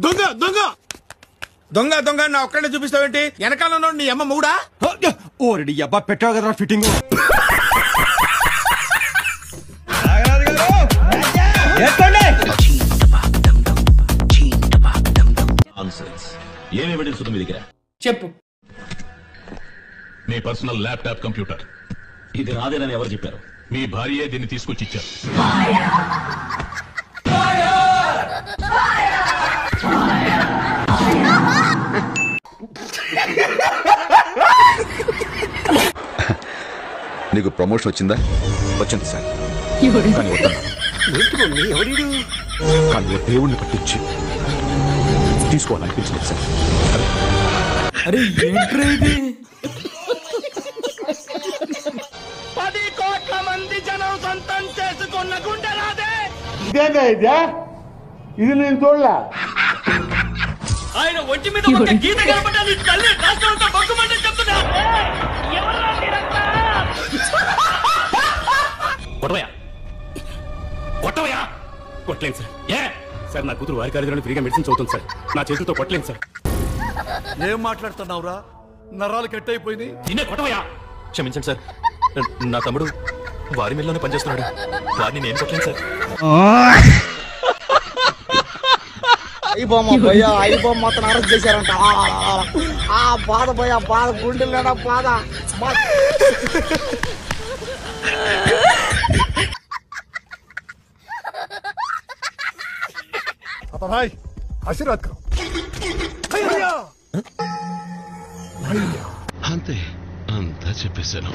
దొంగ దొంగ దొంగ దొంగ నా ఒక్కడే చూపిస్తావేంటి? వెనకాల ఉన్నాడు నీ అమ్మ మూడా? ఓరెడి అబ్బా పెట్టావు కదరా ఫిట్టింగ్. ఏం ఎవిడెన్స్ ఉంది మీ దగ్గర? చెప్పు. మీ పర్సనల్ ల్యాప్టాప్ కంప్యూటర్. ఇది రాదేనని ఎవరు చెప్పారు? మీ భార్యే దీన్ని తీసుకొచ్చి ఇచ్చారు. నీకు ప్రమోషన్ వచ్చిందా? వచ్చింది సార్. కానీ దేవుణ్ణి పట్టించి తీసుకోవాలనిపించలేదు సార్. అరే ఏంట్రా ఇది? 10 కోట్ల మంది జనం సొంతం చేసుకున్న గుండెరాదే. ఇది నేను చూడలే. ఆయన ఒంటి మీద ఒక గీత కనపడాలి. తల్లి రాష్ట్రంతో బొగ్గుమంటే చెప్తున్నా. కొట్టవయా కొట్టవయా. కొట్టలేను సార్. ఏ సార్, నా కూతురు వారి కాలేజీలో ఫ్రీగా మెడిసిన్ చదువుతుంది సార్. నా చేతులతో కొట్టలేను సార్. ఏం మాట్లాడుతున్నావురా? నరాలు కట్ అయిపోయింది. నిన్నే కొట్టవయా. క్షమించండి సార్, నా తమ్ముడు వారి మిల్లోనే పనిచేస్తున్నాడు. వారిని నేను కొట్టలేను సార్. ఐబొమ్మ మొత్తం అరెస్ట్ చేశారంట. ఆ బాధ పోయా, బాధ గుండెలు బాధ. భాయ్ ఆశీర్వాద్ కరో. అంతే, అంతా చెప్పేశాను.